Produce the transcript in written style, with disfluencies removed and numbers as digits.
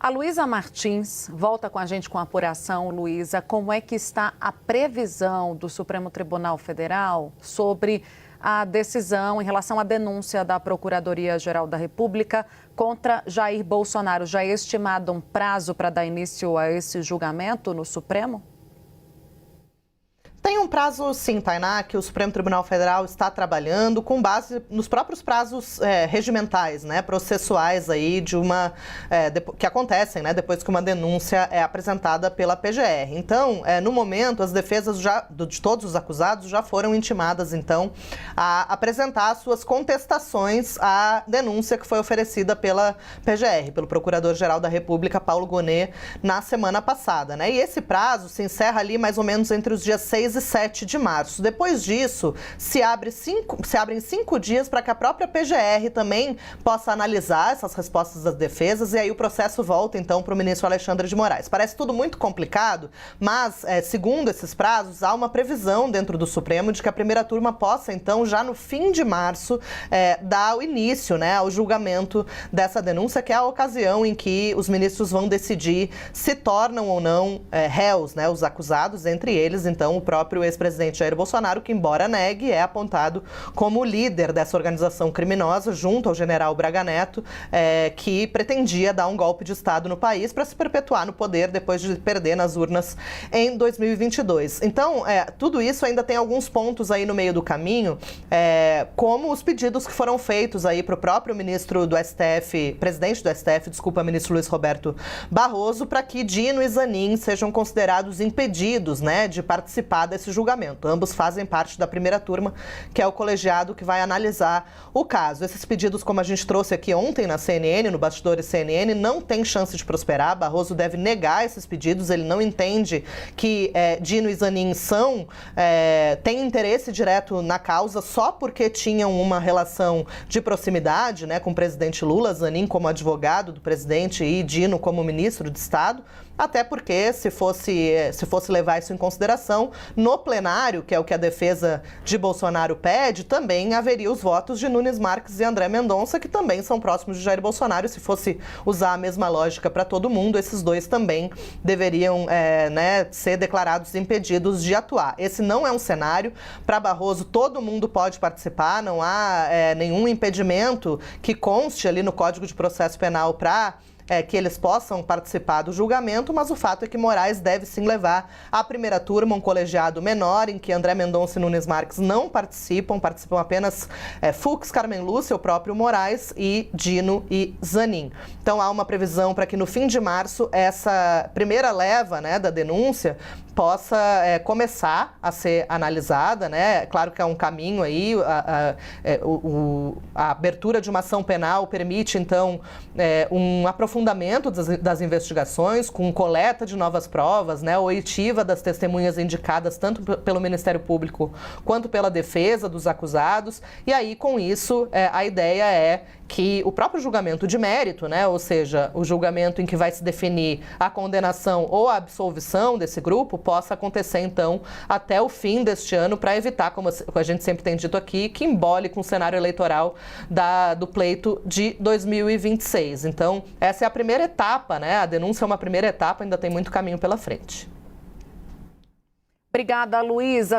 A Luísa Martins volta com a gente com a apuração. Luísa, como é que está a previsão do Supremo Tribunal Federal sobre a decisão em relação à denúncia da Procuradoria-Geral da República contra Jair Bolsonaro? Já é estimado um prazo para dar início a esse julgamento no Supremo? Tem um prazo, sim, Tainá, que o Supremo Tribunal Federal está trabalhando com base nos próprios prazos regimentais, né, processuais aí que acontecem, né, depois que uma denúncia é apresentada pela PGR. Então, no momento, as defesas de todos os acusados já foram intimadas, então, a apresentar suas contestações à denúncia que foi oferecida pela PGR, pelo Procurador-Geral da República, Paulo Gonet, na semana passada, né? E esse prazo se encerra ali mais ou menos entre os dias 6 e 7 de março. Depois disso, se abrem 5 dias para que a própria PGR também possa analisar essas respostas das defesas e aí o processo volta, então, para o ministro Alexandre de Moraes. Parece tudo muito complicado, mas, segundo esses prazos, há uma previsão dentro do Supremo de que a primeira turma possa, então, já no fim de março, dar o início, né, ao julgamento dessa denúncia, que é a ocasião em que os ministros vão decidir se tornam ou não réus, né, os acusados, entre eles, então, o próprio ex-presidente Jair Bolsonaro, que, embora negue, é apontado como líder dessa organização criminosa, junto ao general Braga Neto, que pretendia dar um golpe de Estado no país para se perpetuar no poder depois de perder nas urnas em 2022. Então, tudo isso ainda tem alguns pontos aí no meio do caminho, como os pedidos que foram feitos aí para o próprio ministro do STF, presidente do STF, desculpa, ministro Luiz Roberto Barroso, para que Dino e Zanin sejam considerados impedidos, né, de participar desse julgamento. Ambos fazem parte da primeira turma, que é o colegiado que vai analisar o caso. Esses pedidos, como a gente trouxe aqui ontem na CNN, no Bastidores CNN, não tem chance de prosperar. Barroso deve negar esses pedidos. Ele não entende que Dino e Zanin têm interesse direto na causa só porque tinham uma relação de proximidade, né, com o presidente Lula, Zanin como advogado do presidente e Dino como ministro de Estado. Até porque, se fosse levar isso em consideração, no plenário, que é o que a defesa de Bolsonaro pede, também haveria os votos de Nunes Marques e André Mendonça, que também são próximos de Jair Bolsonaro. E se fosse usar a mesma lógica para todo mundo, esses dois também deveriam ser declarados impedidos de atuar. Esse não é um cenário. Para Barroso, todo mundo pode participar, não há nenhum impedimento que conste ali no Código de Processo Penal para que eles possam participar do julgamento, mas o fato é que Moraes deve sim levar à primeira turma um colegiado menor, em que André Mendonça e Nunes Marques não participam apenas Fux, Carmen Lúcia, o próprio Moraes e Dino e Zanin. Então há uma previsão para que no fim de março essa primeira leva, né, da denúncia possa começar a ser analisada, né? Claro que é um caminho aí, a abertura de uma ação penal permite, então, um aprofundamento das investigações, com coleta de novas provas, né? Oitiva das testemunhas indicadas tanto pelo Ministério Público quanto pela defesa dos acusados. E aí, com isso, a ideia é que o próprio julgamento de mérito, né? Ou seja, o julgamento em que vai se definir a condenação ou a absolvição desse grupo, possa acontecer, então, até o fim deste ano, para evitar, como a gente sempre tem dito aqui, que embole com o cenário eleitoral do pleito de 2026. Então, essa é a primeira etapa, né? A denúncia é uma primeira etapa, ainda tem muito caminho pela frente. Obrigada, Luísa.